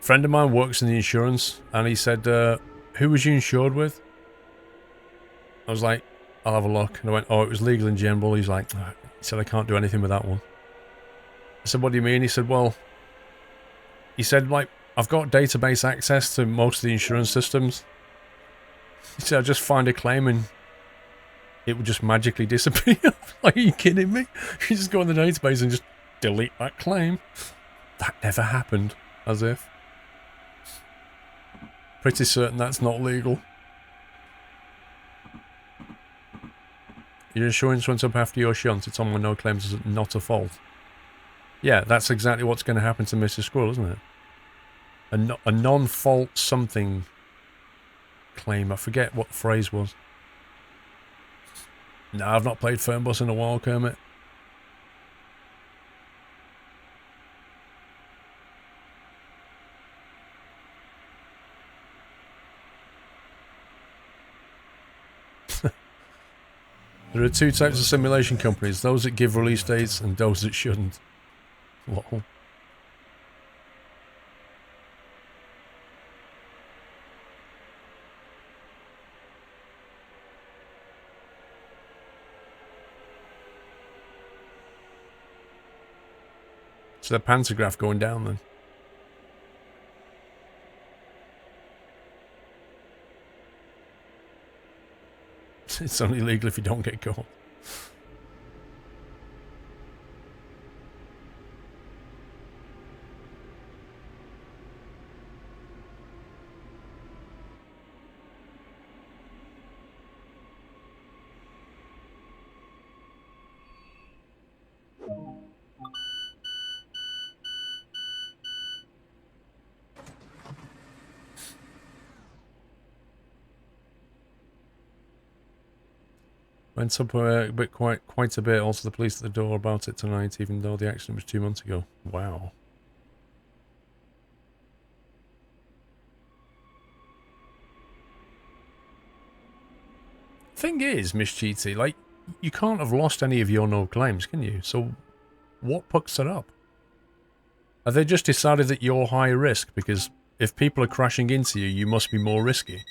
Friend of mine works in the insurance, and he said, who was you insured with? I was like, I'll have a look. And I went, oh, it was legal in general. He's like, oh. He said, I can't do anything with that one. I said, what do you mean? He said, well, like, I've got database access to most of the insurance systems. He said, I just find a claim and it would just magically disappear. Like, are you kidding me? You just go in the database and just delete that claim. That never happened, as if. Pretty certain that's not legal. Your insurance runs up after your shunt. It's on when no claims is not a fault. Yeah, that's exactly what's going to happen to Mr. Squirrel, isn't it? A non-fault something claim. I forget what the phrase was. No, I've not played Fernbus in a while, Kermit. There are two types of simulation companies, those that give release dates and those that shouldn't. Lol. So the pantograph going down then. It's only legal if you don't get caught. Went up quite a bit. Also, the police at the door about it tonight, even though the accident was 2 months ago. Wow. Thing is, Miss Cheaty, like, you can't have lost any of your no claims, can you? So, what pucks it up? Have they just decided that you're high risk because if people are crashing into you, you must be more risky?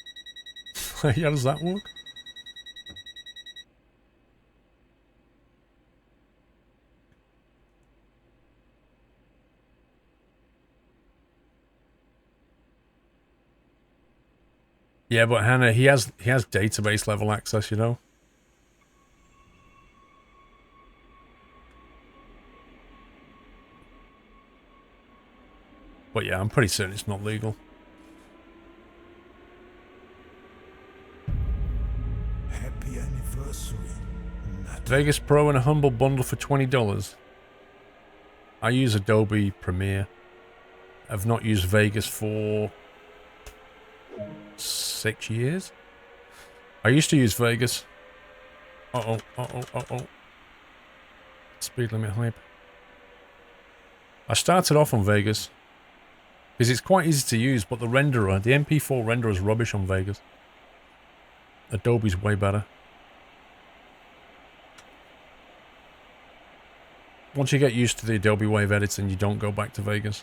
How does that work? Yeah, but Hannah, he has database level access, you know. But yeah, I'm pretty certain it's not legal. Happy anniversary. Vegas Pro and a humble bundle for $20. I use Adobe Premiere. I've not used Vegas for 6 years. I used to use Vegas. Uh-oh. Speed limit hype. I started off on Vegas because it's quite easy to use, but the renderer, the MP4 renderer is rubbish on Vegas. Adobe's way better. Once you get used to the Adobe way of editing, you don't go back to Vegas.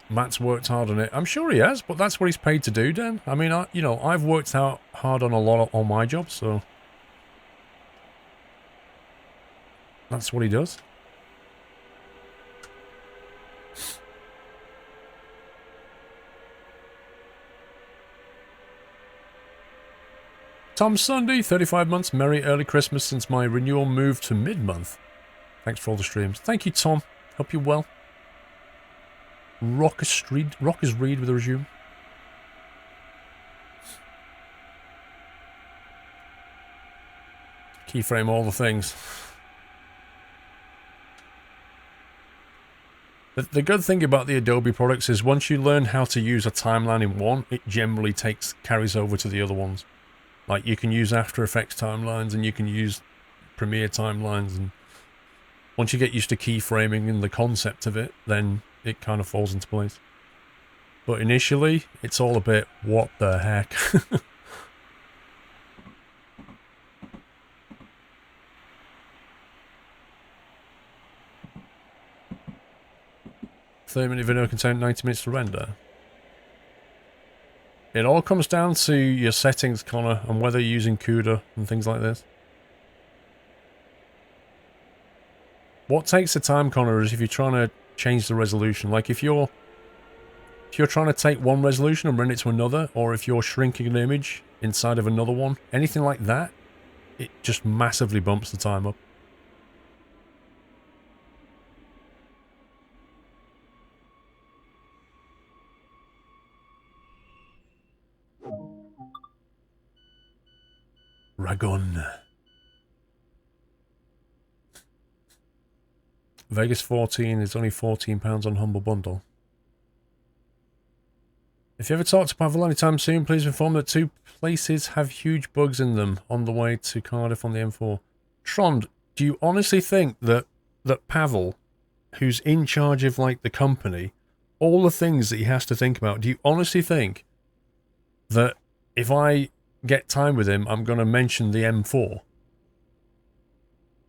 Matt's worked hard on it. I'm sure he has, but that's what he's paid to do, Dan. I mean, I've worked out hard on a lot on my job, so that's what he does. Tom Sunday, 35 months. Merry early Christmas since my renewal moved to mid-month. Thanks for all the streams. Thank you, Tom. Hope you're well. Rockers Reed with a resume. Keyframe all the things. The good thing about the Adobe products is once you learn how to use a timeline in one, it generally carries over to the other ones. Like, you can use After Effects timelines and you can use Premiere timelines, and once you get used to keyframing and the concept of it, then it kind of falls into place. But initially, it's all a bit, what the heck? 30-minute video can take 90 minutes to render. It all comes down to your settings, Connor, and whether you're using CUDA and things like this. What takes the time, Connor, is if you're trying to change the resolution. Like if you're trying to take one resolution and render it to another, or if you're shrinking an image inside of another one, anything like that, it just massively bumps the time up. Ragon. Vegas 14 is only £14 on Humble Bundle. If you ever talk to Pavel anytime soon, please inform that 2 places have huge bugs in them on the way to Cardiff on the M4. Trond, do you honestly think that Pavel, who's in charge of like the company, all the things that he has to think about, do you honestly think that if I get time with him, I'm going to mention the M4?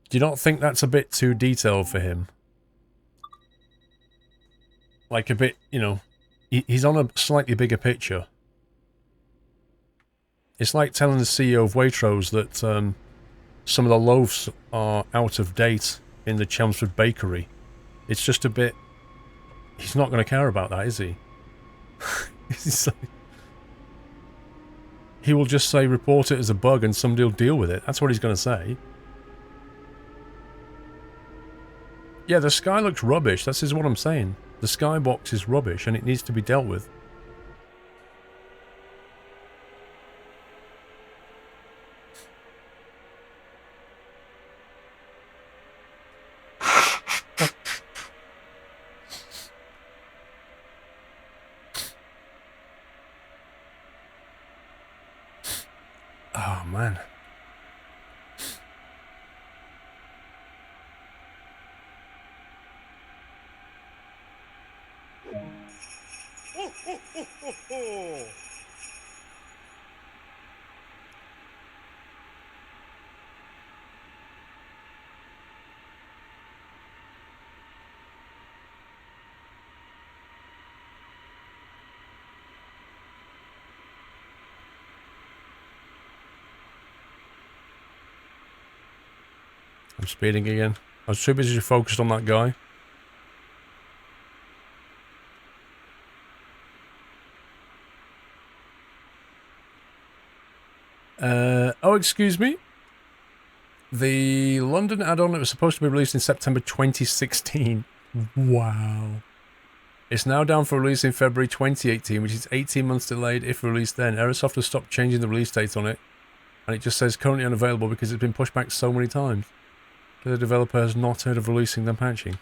Do you not think that's a bit too detailed for him? Like a bit, you know, he's on a slightly bigger picture. It's like telling the CEO of Waitrose that some of the loaves are out of date in the Chelmsford bakery. It's just a bit... He's not going to care about that, is he? He will just say, report it as a bug and somebody will deal with it. That's what he's going to say. Yeah, the sky looks rubbish. This is what I'm saying. The skybox is rubbish and it needs to be dealt with. Oh, man. I'm speeding again. I was too busy focused on that guy. Oh, excuse me. The London add-on, it was supposed to be released in September 2016. Wow. It's now down for release in February 2018, which is 18 months delayed if released then. Aerosoft has stopped changing the release date on it, and it just says currently unavailable because it's been pushed back so many times. The developer has not heard of releasing them patching.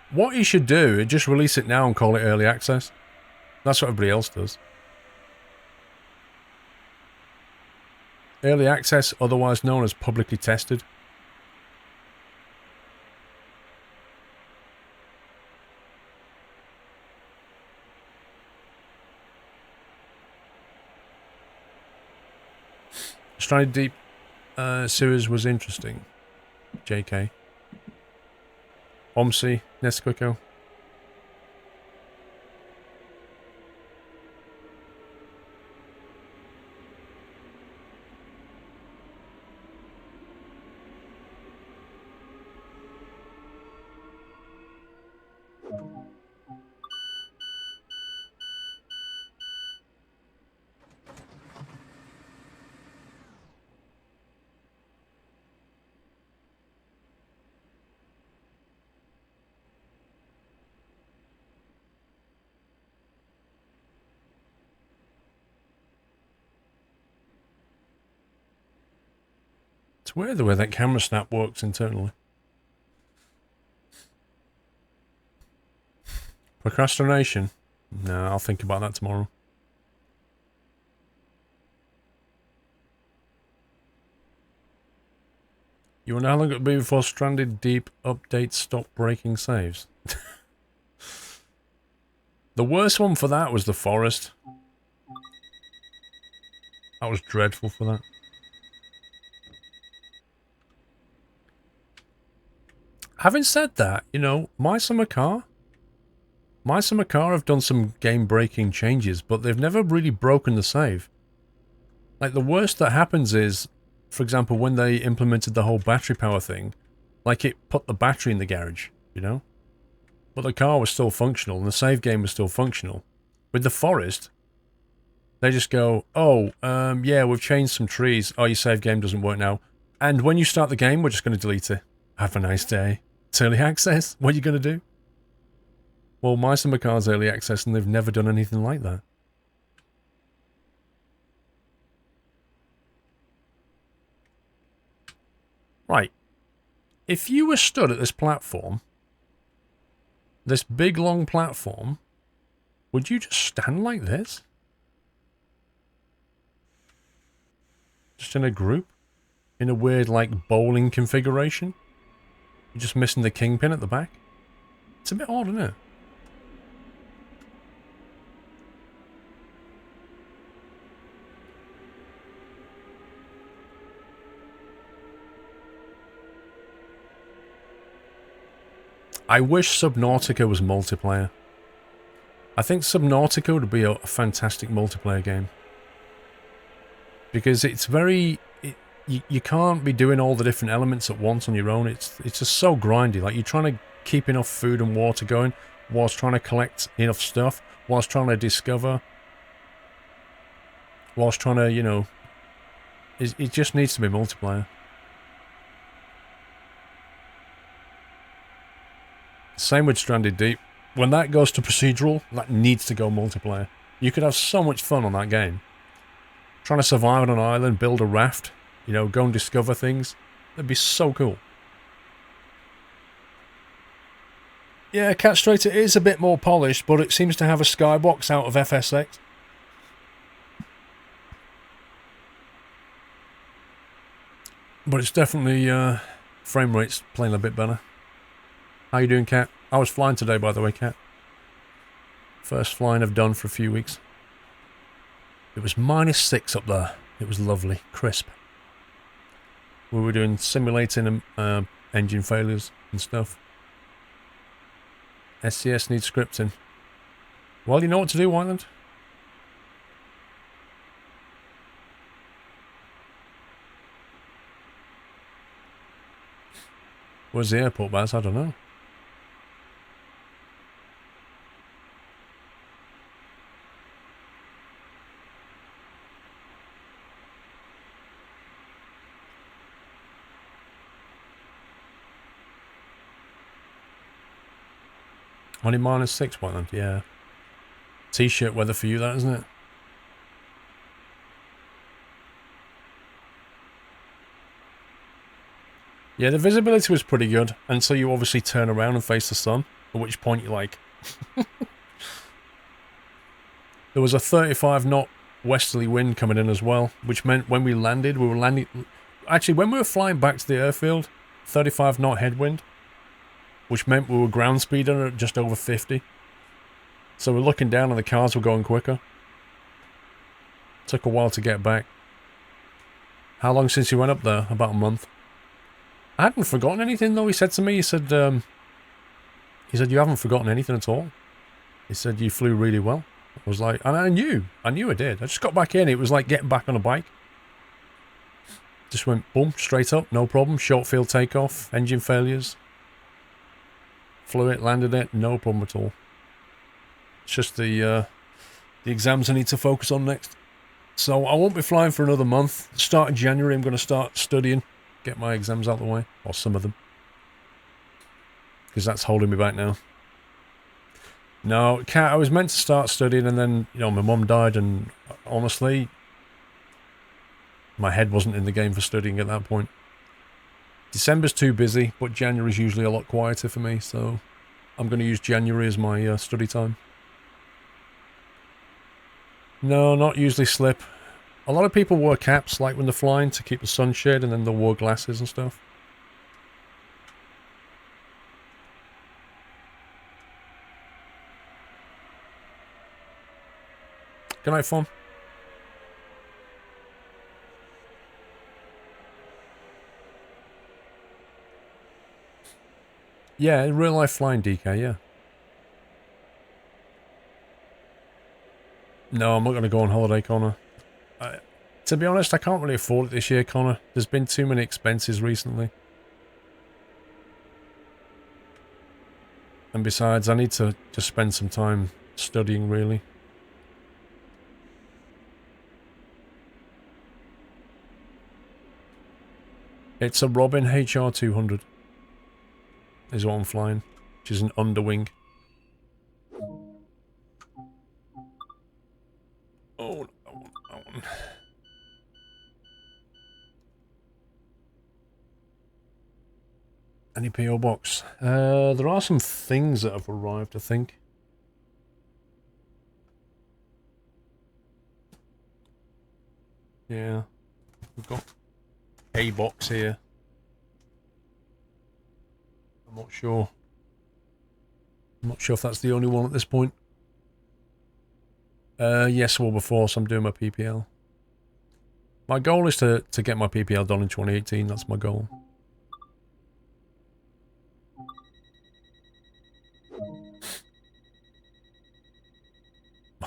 What you should do is just release it now and call it early access. That's what everybody else does. Early access, otherwise known as publicly tested. Stranded Deep series was interesting. JK. Omsi, Nesquiko. It's weird the way that camera snap works internally. Procrastination? No, I'll think about that tomorrow. You wonder how long it will be before Stranded Deep updates stop breaking saves. The worst one for that was the forest. That was dreadful for that. Having said that, you know, My Summer Car have done some game-breaking changes, but they've never really broken the save. Like, the worst that happens is, for example, when they implemented the whole battery power thing, like, it put the battery in the garage, you know? But the car was still functional, and the save game was still functional. With the forest, they just go, oh, yeah, we've changed some trees. Oh, your save game doesn't work now. And when you start the game, we're just going to delete it. Have a nice day. It's early access. What are you going to do? Well, My Summer Car's early access, and they've never done anything like that. Right. If you were stood at this platform, this big, long platform, would you just stand like this? Just in a group? In a weird, like, bowling configuration? You're just missing the kingpin at the back? It's a bit odd, isn't it? I wish Subnautica was multiplayer. I think Subnautica would be a fantastic multiplayer game. Because it's very... You can't be doing all the different elements at once on your own. It's just so grindy. Like, you're trying to keep enough food and water going, whilst trying to collect enough stuff, whilst trying to discover, whilst trying to, you know... It just needs to be multiplayer. Same with Stranded Deep. When that goes to procedural, that needs to go multiplayer. You could have so much fun on that game. Trying to survive on an island, build a raft, you know, go and discover things. That'd be so cool. Yeah, Catstrator is a bit more polished, but it seems to have a skybox out of FSX. But it's definitely, frame rate's playing a bit better. How you doing, Cat? I was flying today, by the way, Cat. First flying I've done for a few weeks. It was -6 up there. It was lovely, crisp. We were doing simulating engine failures and stuff. SCS needs scripting. Well, you know what to do, Wyland. Where's the airport, Baz? I don't know. Only -6, Wyland, yeah. T-shirt weather for you, that, isn't it? Yeah, the visibility was pretty good until you obviously turn around and face the sun, at which point you're like... There was a 35 knot westerly wind coming in as well, which meant when we were landing... Actually, when we were flying back to the airfield, 35 knot headwind, which meant we were ground speeding at just over 50. So we're looking down and the cars were going quicker. Took a while to get back. How long since you went up there? About a month. I hadn't forgotten anything though, he said to me. He said, you haven't forgotten anything at all. He said, you flew really well. I was like, and I knew I did. I just got back in. It was like getting back on a bike. Just went, boom, straight up, no problem. Short field takeoff, engine failures. Flew it, landed it, no problem at all. It's just the exams I need to focus on next. So I won't be flying for another month. Start of January, I'm going to start studying. Get my exams out of the way. Or some of them. Because that's holding me back now. No, I was meant to start studying and then, you know, my mum died and honestly, my head wasn't in the game for studying at that point. December's too busy, but January's usually a lot quieter for me, so I'm going to use January as my study time. No, not usually slip. A lot of people wear caps, like when they're flying, to keep the sunshade, and then they'll wear glasses and stuff. Good night, Fawn. Yeah, in real life flying DK, yeah. No, I'm not going to go on holiday, Connor. To be honest, I can't really afford it this year, Connor. There's been too many expenses recently. And besides, I need to just spend some time studying, really. It's a Robin HR200. Is what I'm flying. Which is an underwing. Oh, that one, that one. Any PO box? There are some things that have arrived, I think. Yeah. We've got a box here. I'm not sure. I'm not sure if that's the only one at this point. Yes, Wilberforce, I'm doing my PPL. My goal is to get my PPL done in 2018, that's my goal.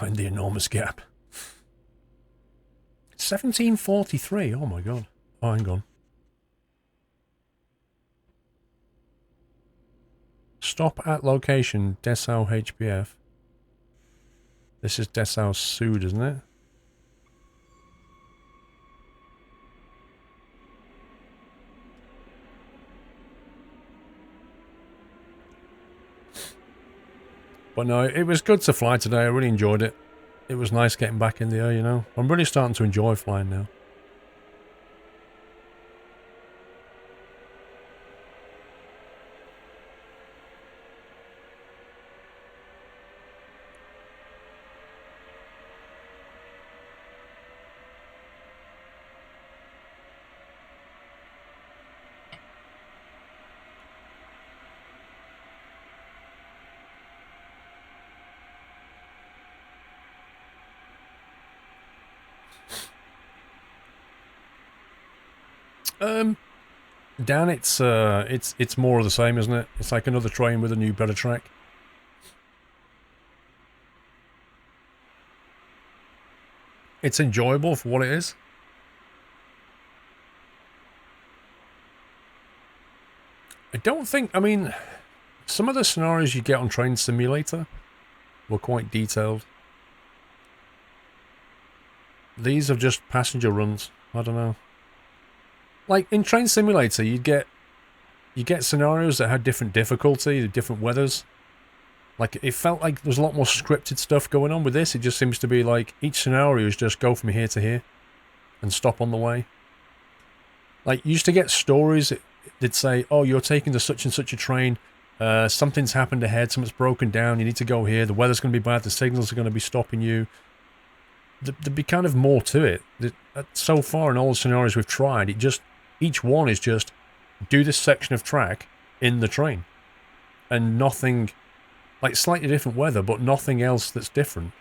Mind the enormous gap. 1743, oh my god. Oh, hang on. Stop at location, Dessau HPF. This is Dessau Sud, isn't it? But no, it was good to fly today. I really enjoyed it. It was nice getting back in the air, you know. I'm really starting to enjoy flying now. Dan, it's more of the same, isn't it? It's like another train with a new better track. It's enjoyable for what it is. I don't think, I mean, some of the scenarios you get on Train Simulator were quite detailed. These are just passenger runs. I don't know. Like in Train Simulator, you get scenarios that had different difficulty, different weathers. Like it felt like there was a lot more scripted stuff going on. With this, it just seems to be like each scenario is just go from here to here and stop on the way. Like you used to get stories that say, "Oh, you're taking to such and such a train. Something's happened ahead. Something's broken down. You need to go here. The weather's going to be bad. The signals are going to be stopping you." There'd be kind of more to it. So far in all the scenarios we've tried, each one is just do this section of track in the train, and nothing, like slightly different weather, but nothing else that's different.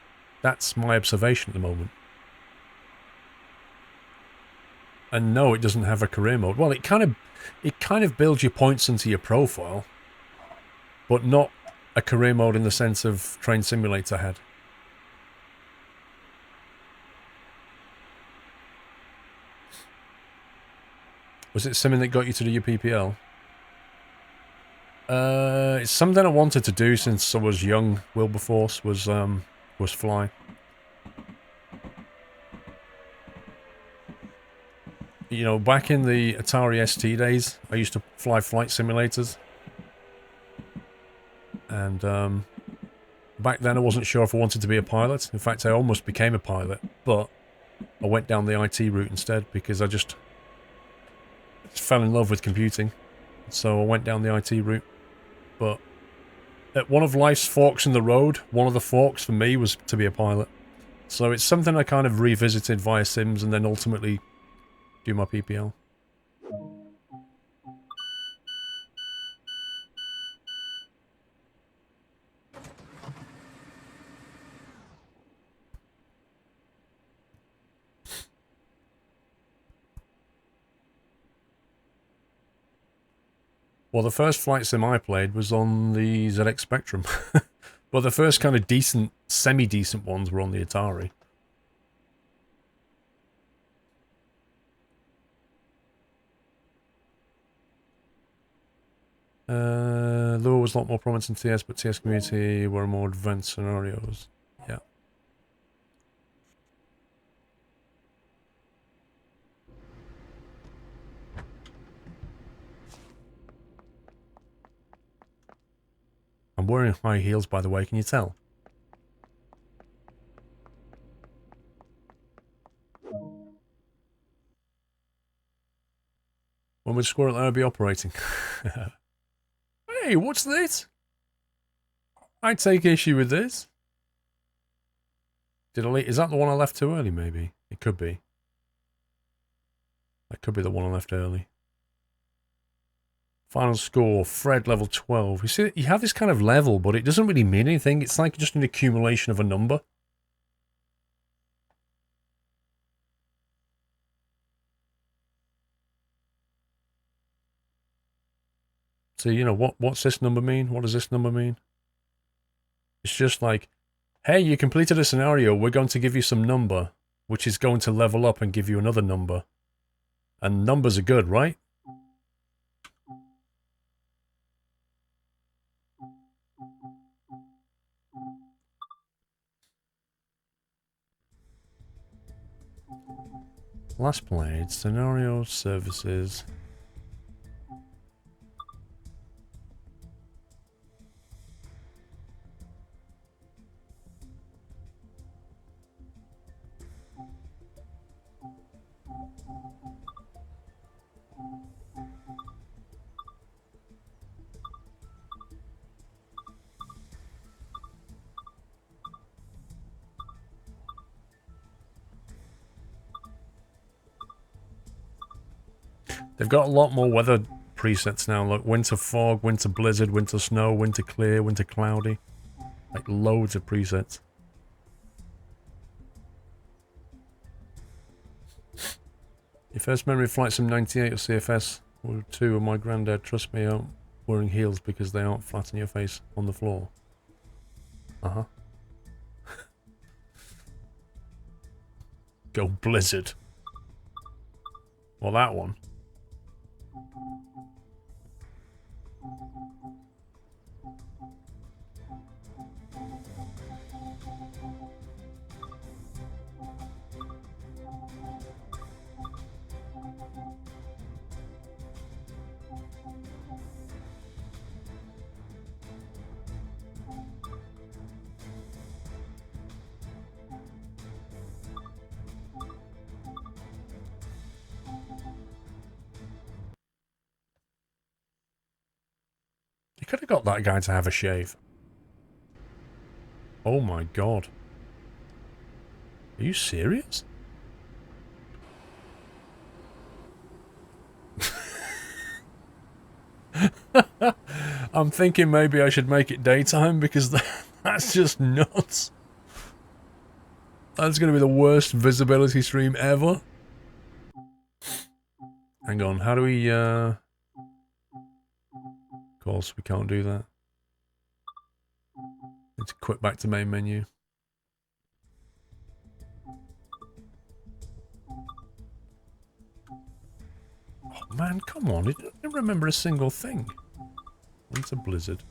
That's my observation at the moment. And no, it doesn't have a career mode. Well, it kind of builds your points into your profile, but not a career mode in the sense of Train Simulator had. Was it something that got you to do your PPL? It's something I wanted to do since I was young. Wilberforce was fly. You know, back in the Atari ST days, I used to fly flight simulators. And back then I wasn't sure if I wanted to be a pilot. In fact, I almost became a pilot, but I went down the IT route instead because I just fell in love with computing. So I went down the IT route. But at one of life's forks in the road, one of the forks for me was to be a pilot. So it's something I kind of revisited via Sims and then ultimately do my PPL. Well, the first flight sim I played was on the ZX Spectrum. But the first kind of decent, semi-decent ones were on the Atari. Lure was a lot more prominent in TS, but TS community were more advanced scenarios. Yeah. I'm wearing high heels, by the way, can you tell? When would SquirrelPlus be operating? Hey, what's this? I take issue with this. Did I leave? Is that the one I left too early, maybe? It could be. That could be the one I left early. Final score, Fred level 12. You see, you have this kind of level, but it doesn't really mean anything. It's like just an accumulation of a number. So, you know, what's this number mean? What does this number mean? It's just like, hey, you completed a scenario. We're going to give you some number, which is going to level up and give you another number. And numbers are good, right? Last played, scenario, services. They've got a lot more weather presets now. Look, winter fog, winter blizzard, winter snow, winter clear, winter cloudy. Like loads of presets. Your first memory flight sim 98 or CFS were 2 of my granddad. Trust me, I'm wearing heels because they aren't flat on your face on the floor. Uh-huh. Go blizzard. Well, that one. You could have got that guy to have a shave. Oh my god. Are you serious? I'm thinking maybe I should make it daytime because that's just nuts. That's going to be the worst visibility stream ever. Hang on, how do we, Of course, we can't do that. Need to quit back to main menu. Oh man, come on, I don't remember a single thing. Winter blizzard.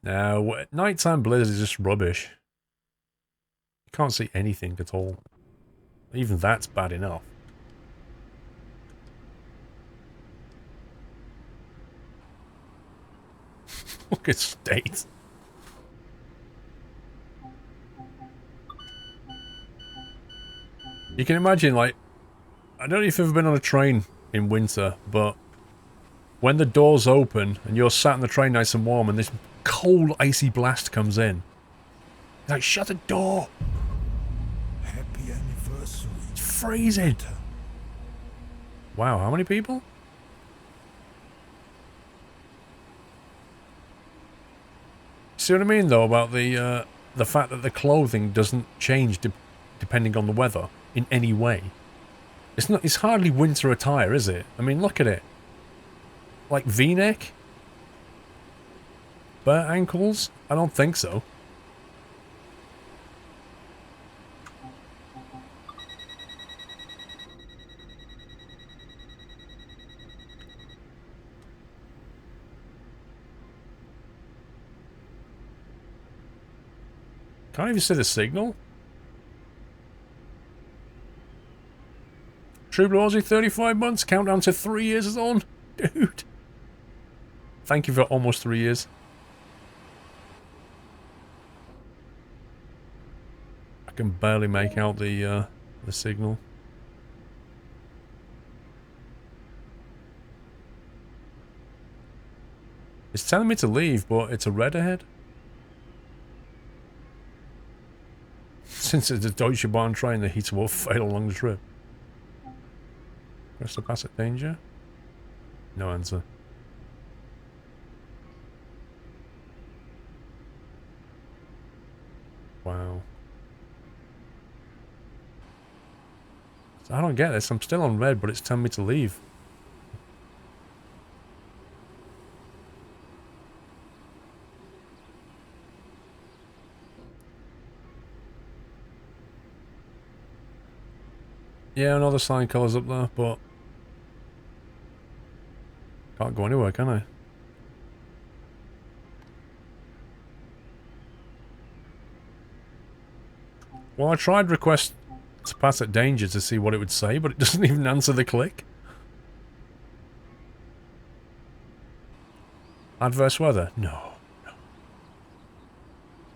No, nighttime blizzard is just rubbish. You can't see anything at all. Even that's bad enough. Look at state. You can imagine, like, I don't know if you've ever been on a train in winter, but when the doors open and you're sat in the train nice and warm and this cold, icy blast comes in, you're like, shut the door! Happy anniversary. It's freezing! Wow, how many people? See what I mean, though, about the fact that the clothing doesn't change depending on the weather in any way. It's not. It's hardly winter attire, is it? I mean, look at it. Like V-neck? Bare ankles? I don't think so. Can't even see the signal. True Blue 35 months, countdown to 3 years is on. Dude. Thank you for almost 3 years. I can barely make out the signal. It's telling me to leave, but it's a red ahead. Since it's a Deutsche Bahn train, the heater will fail along the trip. Press to pass at danger. No answer. Wow. So I don't get this. I'm still on red, but it's telling me to leave. Yeah, I know the sign colour's up there, but can't go anywhere, can I? Well, I tried request to pass at danger to see what it would say, but it doesn't even answer the click. Adverse weather? No.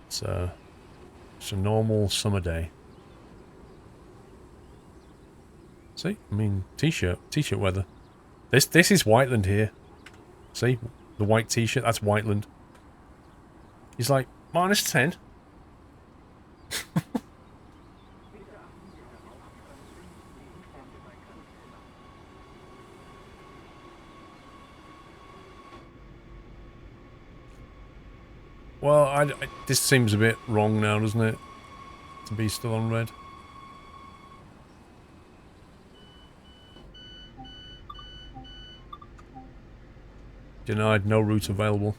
It's a normal summer day. See? I mean, t-shirt weather. This is Whiteland here. See? The white t-shirt, that's Whiteland. He's like, -10. Well, this seems a bit wrong now, doesn't it? To be still on red. Denied, no route available.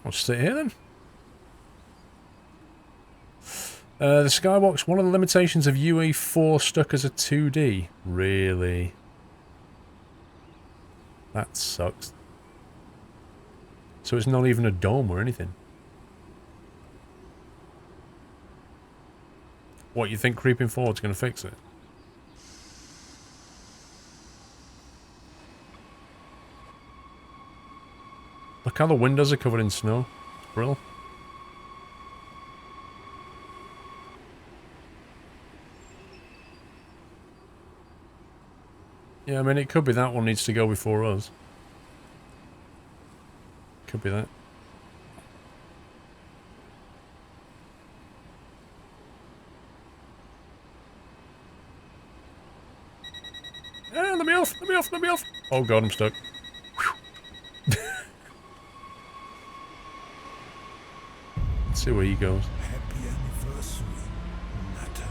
I'll sit here then. The Skybox, one of the limitations of UE4 stuck as a 2D. Really? That sucks. So it's not even a dome or anything. What, you think creeping forward's going to fix it? Look how the windows are covered in snow. It's brilliant. Yeah, I mean, it could be that one needs to go before us. Could be that. Ah, let me off! Let me off! Let me off! Oh god, I'm stuck. Let's see where he goes. Happy anniversary, Natter.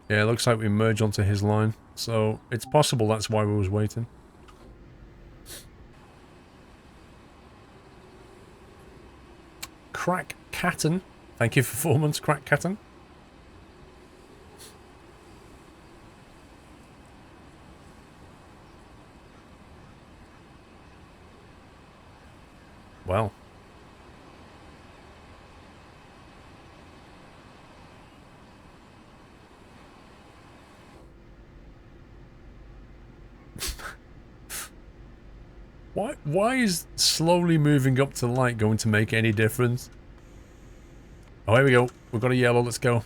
Yeah, it looks like we merge onto his line. So, it's possible that's why we was waiting. Crack Catton. Thank you for 4 months, Crack Catton. Well. Why is slowly moving up to light going to make any difference? Oh, here we go. We've got a yellow. Let's go.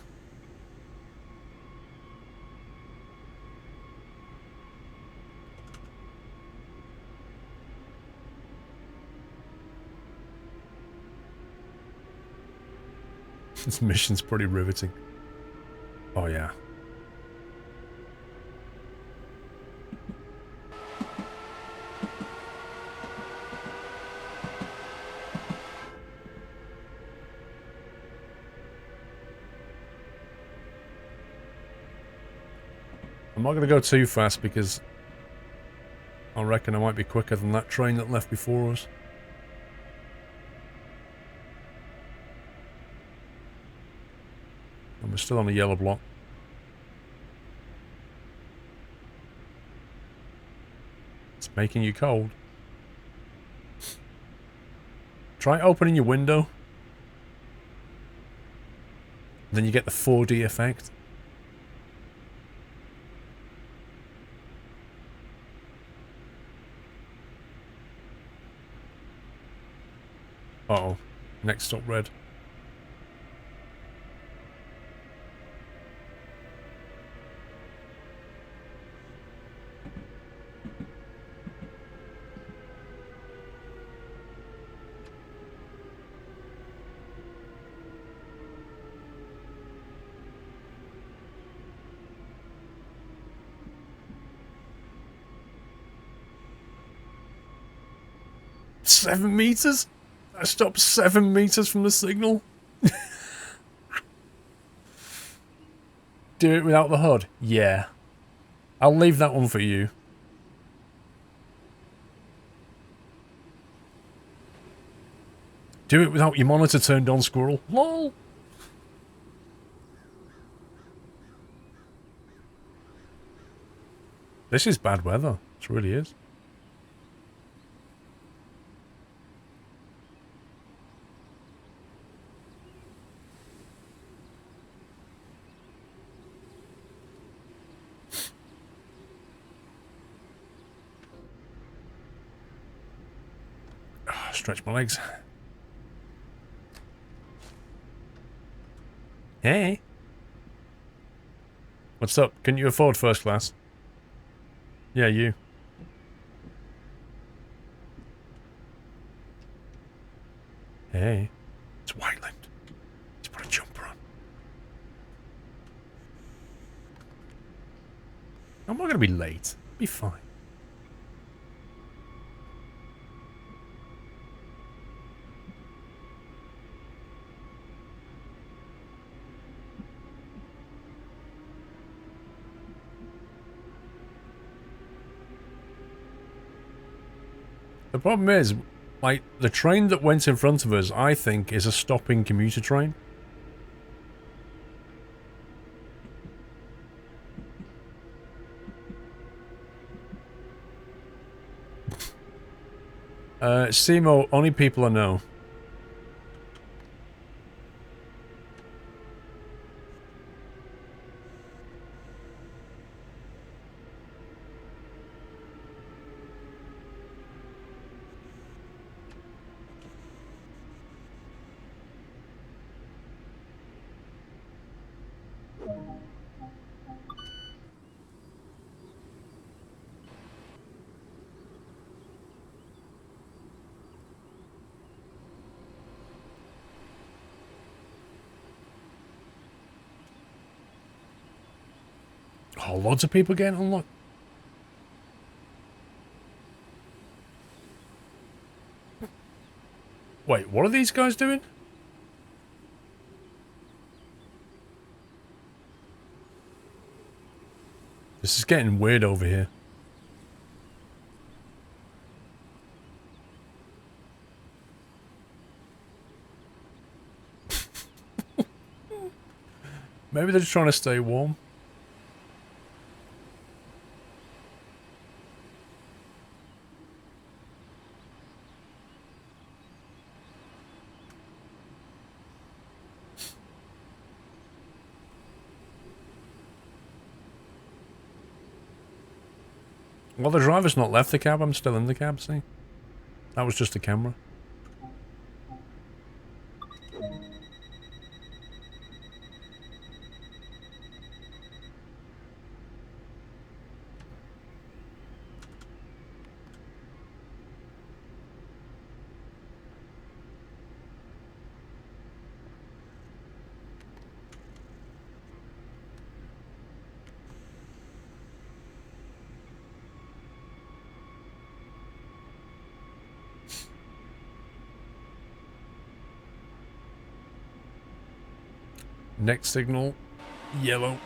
This mission's pretty riveting. Oh yeah. I'm not going to go too fast because I reckon I might be quicker than that train that left before us. And we're still on a yellow block. It's making you cold. Try opening your window. Then you get the 4D effect. Uh-oh. Next stop red. Seven meters? I stopped 7 meters from the signal. Do it without the HUD? Yeah. I'll leave that one for you. Do it without your monitor turned on, Squirrel. LOL. This is bad weather. It really is. Stretch my legs. Hey. What's up? Can you afford first class? Yeah, you. Hey. It's Whiteland. Let's put a jumper on. I'm not going to be late. Be fine. The problem is, like, the train that went in front of us, I think, is a stopping commuter train. Simo, only people I know. Oh, loads of people getting unlocked. Wait, what are these guys doing? This is getting weird over here. Maybe they're just trying to stay warm. Well, the driver's not left the cab. I'm still in the cab, see? That was just a camera. Next signal, yellow.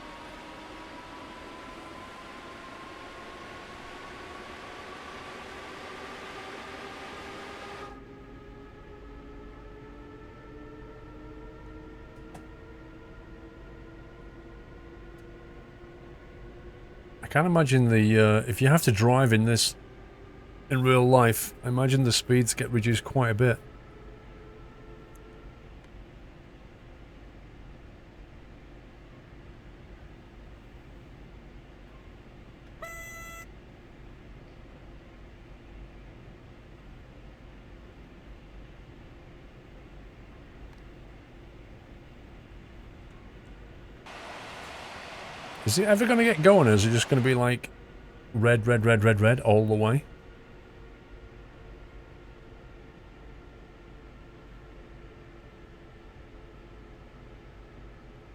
I can't imagine the, if you have to drive in this in real life, I imagine the speeds get reduced quite a bit. Is it ever going to get going, or is it just going to be like red, red, red, red, red all the way?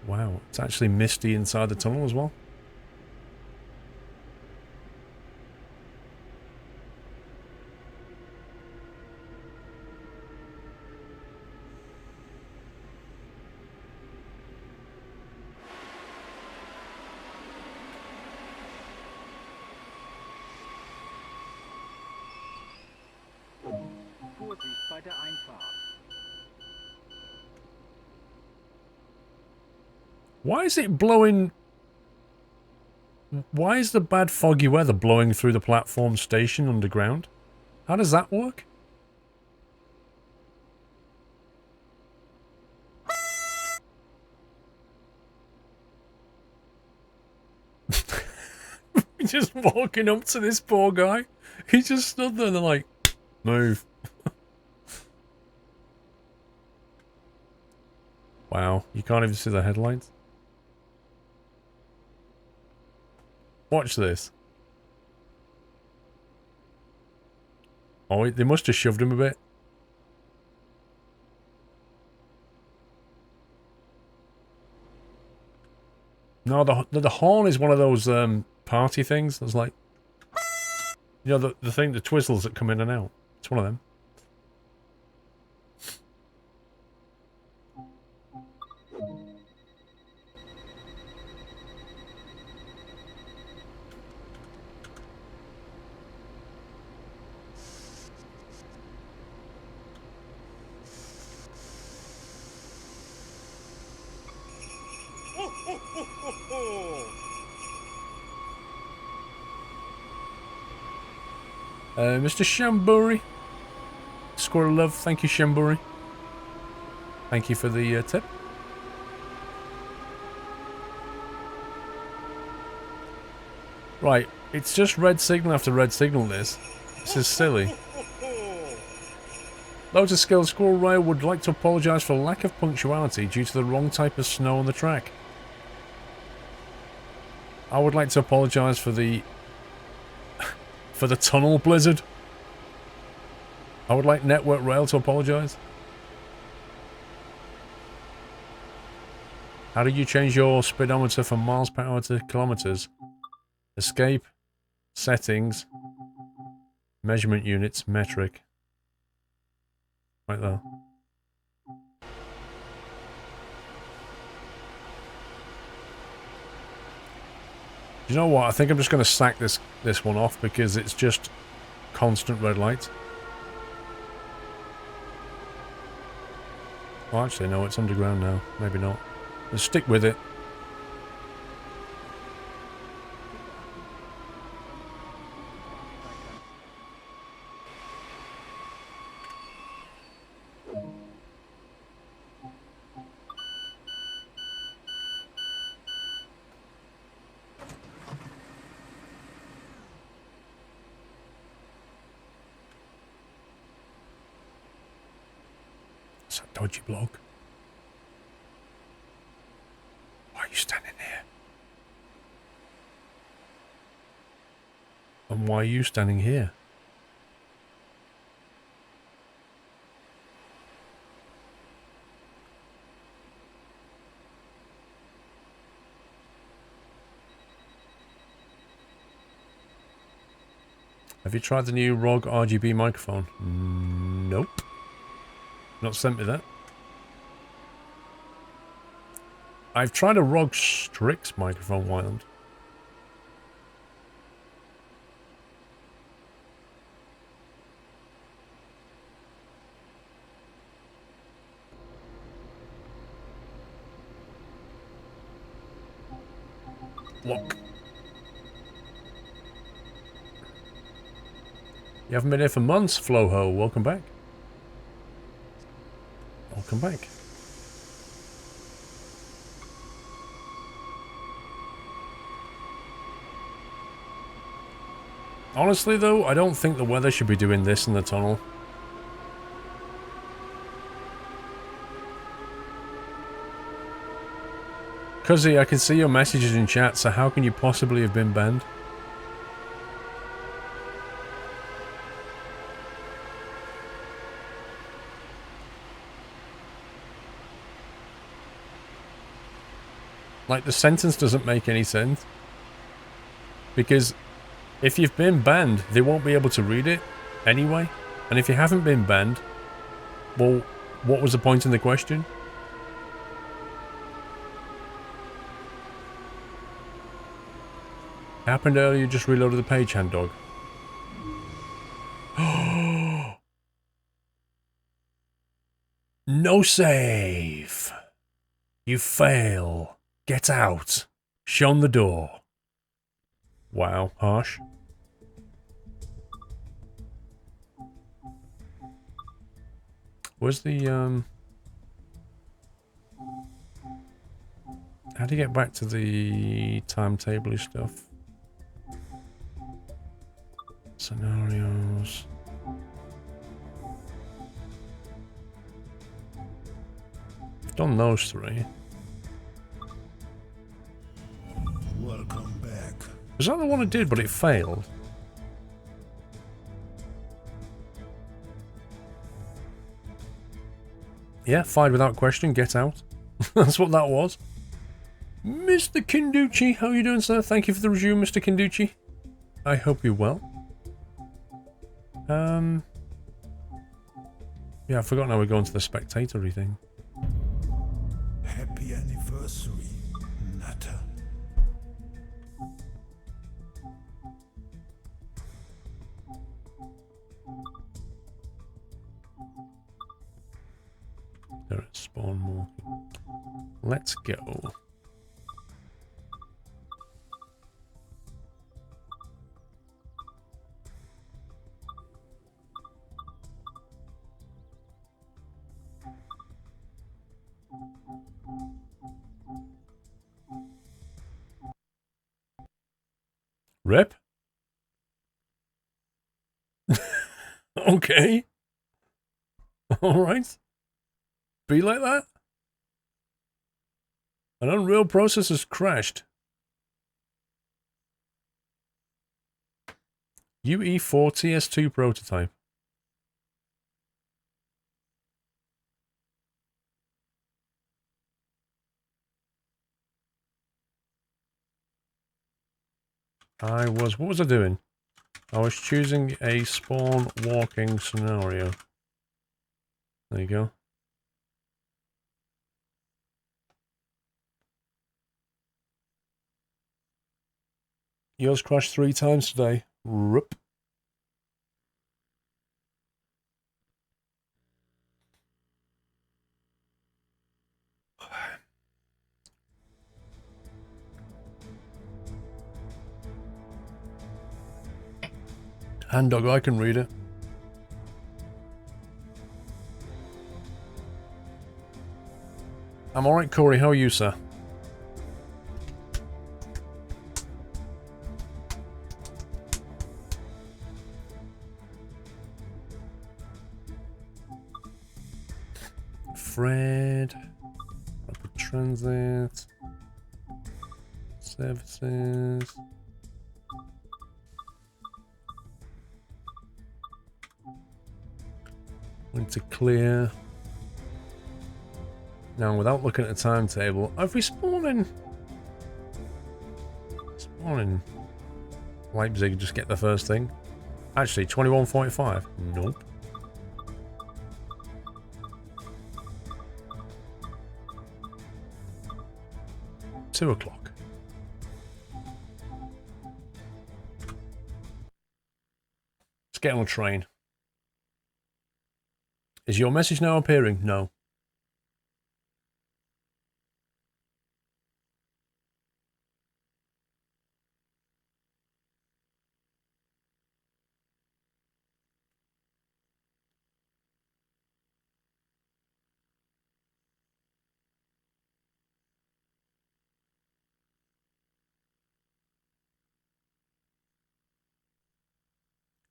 Wow, it's actually misty inside the tunnel as well. Vorsicht bei der Einfahrt. Why is it blowing? Why is the bad foggy weather blowing through the platform station underground? How does that work? Just walking up to this poor guy. He just stood there and they're like, move. Wow, you can't even see the headlights. Watch this. Oh, they must have shoved him a bit. No, the horn is one of those party things. That's like, you know, the thing, the twizzles that come in and out. It's one of them. Mr. Shamburi. Squirrel love, thank you, Shamburi. Thank you for the tip. Right, it's just red signal after red signal this. This is silly. Lotus Skilled Squirrel Rail would like to apologise for lack of punctuality due to the wrong type of snow on the track. I would like to apologise for the tunnel blizzard. I would like Network Rail to apologise. How do you change your speedometer from miles per hour to kilometres? Escape, settings, measurement units, metric. Right there. You know what? I think I'm just going to sack this one off because it's just constant red light. Well, actually, no, it's underground now. Maybe not. Let's stick with it. It's a dodgy bloke. Why are you standing here? And why are you standing here? Have you tried the new ROG RGB microphone? Nope. Not sent me that. I've tried a ROG Strix microphone wind. Look. You haven't been here for months, Floho. Welcome back. Welcome back. Honestly, though, I don't think the weather should be doing this in the tunnel. Cuzzy, I can see your messages in chat, so how can you possibly have been banned? Like, the sentence doesn't make any sense. Because if you've been banned, they won't be able to read it anyway. And if you haven't been banned, well, what was the point in the question? Happened earlier, you just reloaded the page, hand dog. No save. You fail. Get out. Shun the door. Wow, harsh. Where's the, how do you get back to the timetable stuff? Scenarios. I've done those three. Welcome back. Was that the one I did, but it failed? Yeah, fired without question, get out. That's what that was. Mr. Kinducci, how are you doing, sir? Thank you for the review, Mr. Kinducci. I hope you're well. Yeah, I've forgotten how we're going to the spectatory thing. Happy anniversary, Nutter. There it's spawn more. Let's go. Rip? Okay. Alright. Be like that? An Unreal processor's crashed. UE4 TS2 prototype. What was I doing? I was choosing a spawn walking scenario. There you go. Yours crashed 3 times today. Rup. Hand dog, I can read it. I'm alright, Corey. How are you, sir? Fred. Rapid transit. Services. Winter clear. Now, without looking at the timetable, have we spawned in? Spawn in Leipzig, just get the first thing. Actually, 21:45. Nope. 2 o'clock. Let's get on a train. Is your message now appearing? No.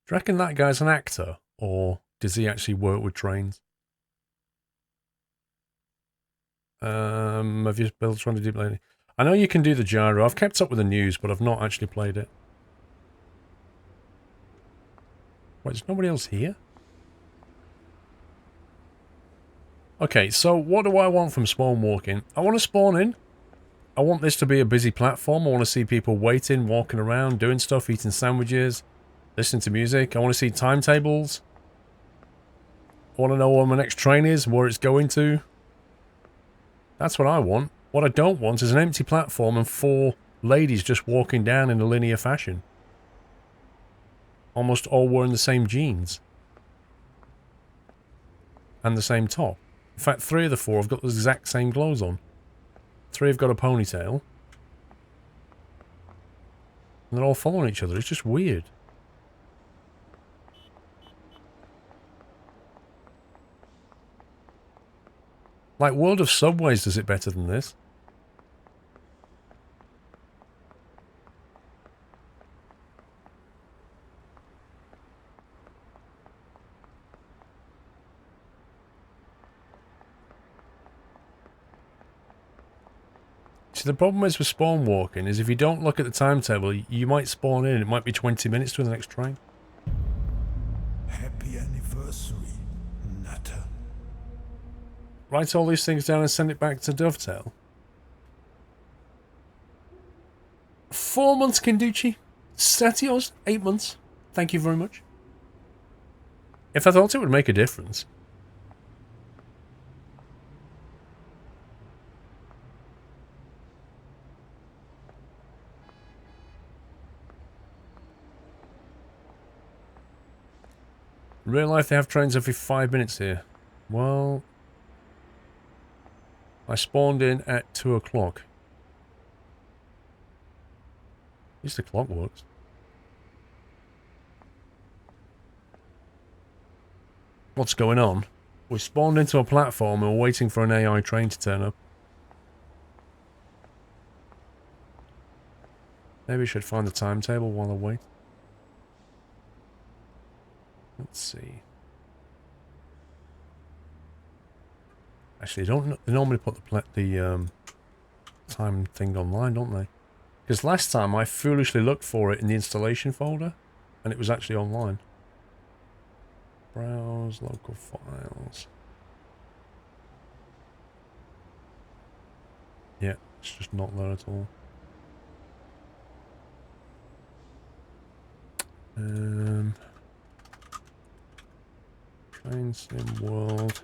Do you reckon that guy's an actor? Or does he actually work with trains? Have you built trying to deep lady? I know you can do the gyro. I've kept up with the news, but I've not actually played it. Wait, there's nobody else here? Okay, so what do I want from spawn walking? I want to spawn in. I want this to be a busy platform. I want to see people waiting, walking around, doing stuff, eating sandwiches, listening to music. I want to see timetables. I want to know where my next train is, where it's going to. That's what I want. What I don't want is an empty platform and 4 ladies just walking down in a linear fashion. Almost all wearing the same jeans. And the same top. In fact, 3 of the 4 have got the exact same clothes on. 3 have got a ponytail. And they're all following each other. It's just weird. Like, World of Subways does it better than this. See, the problem is with spawn walking is if you don't look at the timetable, you might spawn in and it might be 20 minutes to the next train. Happy anniversary, Nutter. Write all these things down and send it back to Dovetail. 4 months, Kinduchi. Satios, 8 months. Thank you very much. If I thought it would make a difference. In real life, they have trains every 5 minutes here. Well, I spawned in at 2 o'clock. At least the clock works. What's going on? We spawned into a platform and we're waiting for an AI train to turn up. Maybe I should find the timetable while I wait. Let's see. Actually, they normally put the time thing online, don't they? Because last time I foolishly looked for it in the installation folder, and it was actually online. Browse local files. Yeah, it's just not there at all. Train Sim World.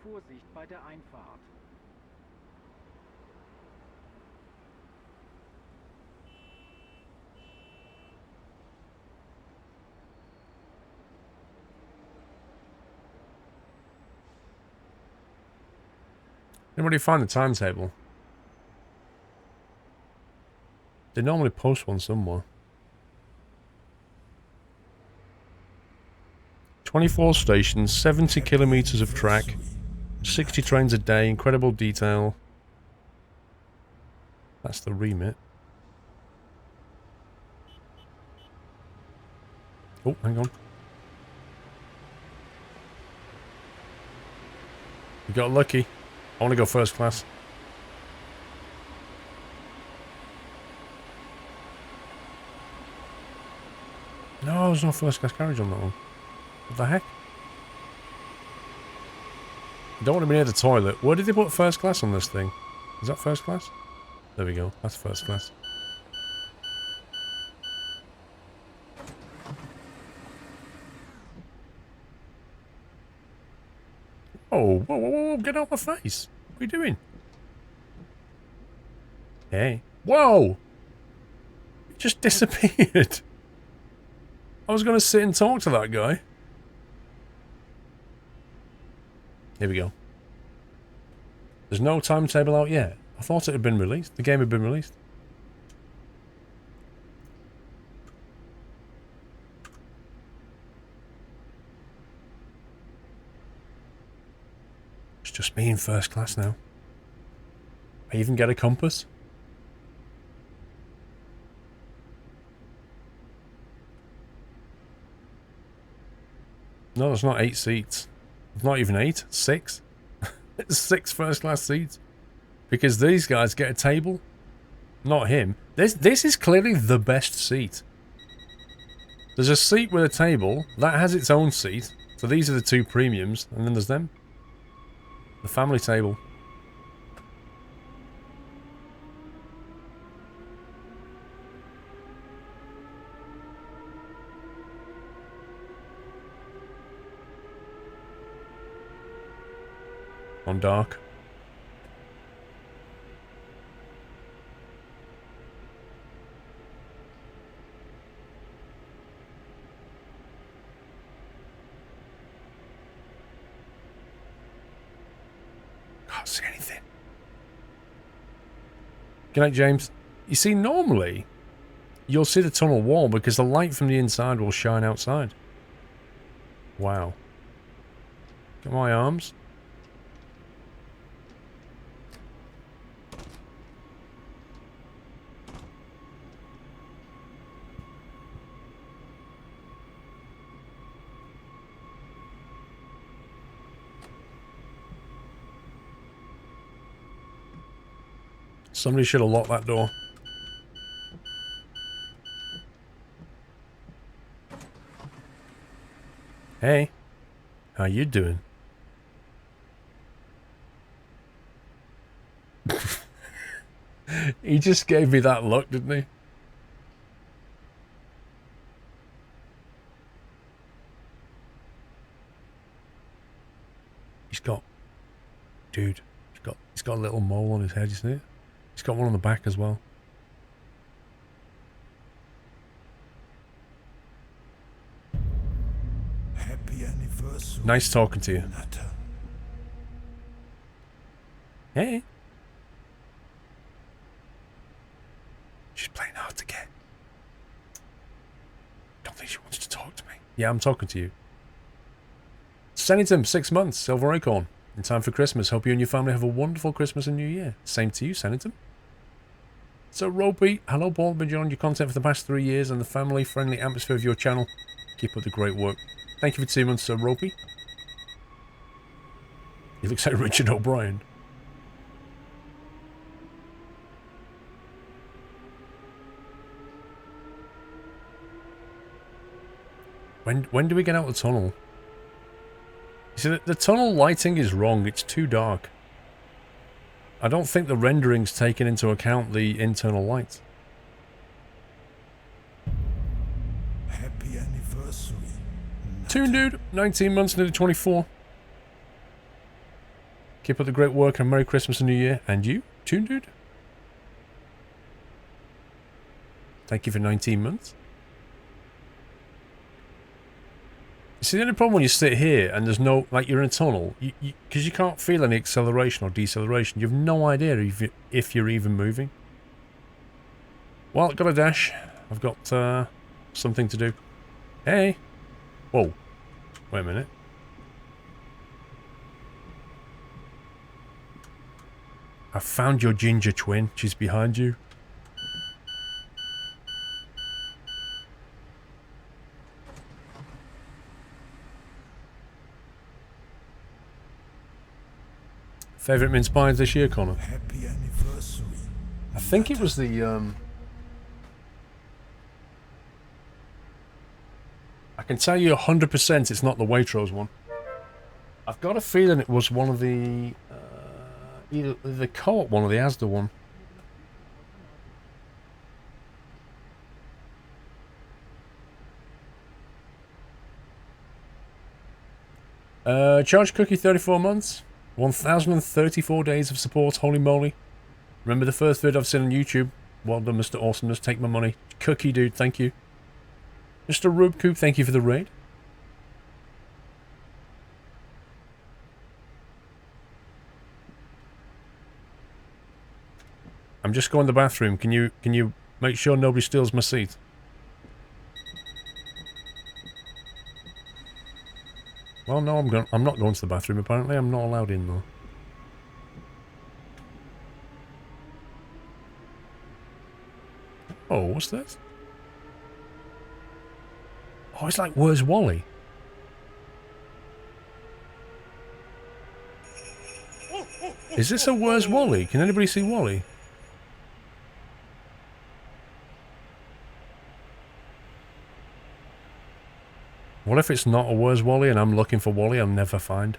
Vorsicht bei der Einfahrt. Anybody find the timetable? They normally post one somewhere. 24 stations, 70 kilometers of track, 60 trains a day, incredible detail. That's the remit. Oh, hang on. You got lucky. I want to go first class. No, there's no first class carriage on that one. What the heck? I don't want to be near the toilet. Where did they put first class on this thing? Is that first class? There we go. That's first class. Whoa, whoa, whoa, get out of my face. What are you doing? Hey. Whoa! It just disappeared. I was going to sit and talk to that guy. Here we go. There's no timetable out yet. I thought it had been released. The game had been released. It's just me in first class now. I even get a compass. No, there's not 8 seats. It's not even 8. 6. It's 6 first class seats. Because these guys get a table. Not him. This is clearly the best seat. There's a seat with a table. That has its own seat. So these are the 2 premiums. And then there's them. The family table. On dark. Can't see anything. Good night, James. You see, normally you'll see the tunnel wall because the light from the inside will shine outside. Wow. Got my arms. Somebody should have locked that door. Hey, how you doing? He just gave me that look, didn't he? He's got... Dude, he's got a little mole on his head, you see it? He's got one on the back as well. Happy anniversary. Nice talking to you. Natter. Hey. She's playing hard to get. Don't think she wants to talk to me. Yeah, I'm talking to you. Senitum, 6 months, Silver Acorn. In time for Christmas. Hope you and your family have a wonderful Christmas and New Year. Same to you, Senitum. So, Ropey, hello, Paul. Been enjoying your content for the past 3 years and the family-friendly atmosphere of your channel. Keep up the great work. Thank you for 2 months, Sir Ropey. He looks like Richard O'Brien. When do we get out of the tunnel? You see, the tunnel lighting is wrong. It's too dark. I don't think the rendering's taken into account the internal lights. Happy anniversary. Toon Dude, 19 months, nearly 24. Keep up the great work and Merry Christmas and New Year. And you, Toon Dude? Thank you for 19 months. You see, the only problem when you sit here and there's no, like, you're in a tunnel, because you can't feel any acceleration or deceleration. You have no idea if you're even moving. Well, got a dash. I've got something to do. Hey. Whoa. Wait a minute. I found your ginger twin. She's behind you. Favourite mince pies this year, Connor? Happy anniversary. I think it was the, I can tell you 100% it's not the Waitrose one. I've got a feeling it was one of the, either the Co-op one or the Asda one. Charge Cookie, 34 months. 1,034 days of support, holy moly. Remember the first vid I've seen on YouTube? Well done, Mr. Awesomeness, take my money. Cookie dude, thank you. Mr. Rubcoop, thank you for the raid. I'm just going to the bathroom. Can you make sure nobody steals my seat? Well, no, I'm not going to the bathroom, apparently. I'm not allowed in, though. Oh, what's this? Oh, it's like, where's Wally? Is this a Where's Wally? Can anybody see Wally? What if it's not a Where's Wally and I'm looking for Wally I'll never find?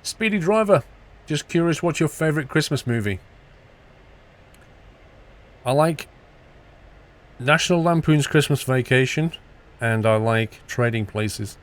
Speedy Driver, just curious, what's your favourite Christmas movie? I like National Lampoon's Christmas Vacation, and I like Trading Places.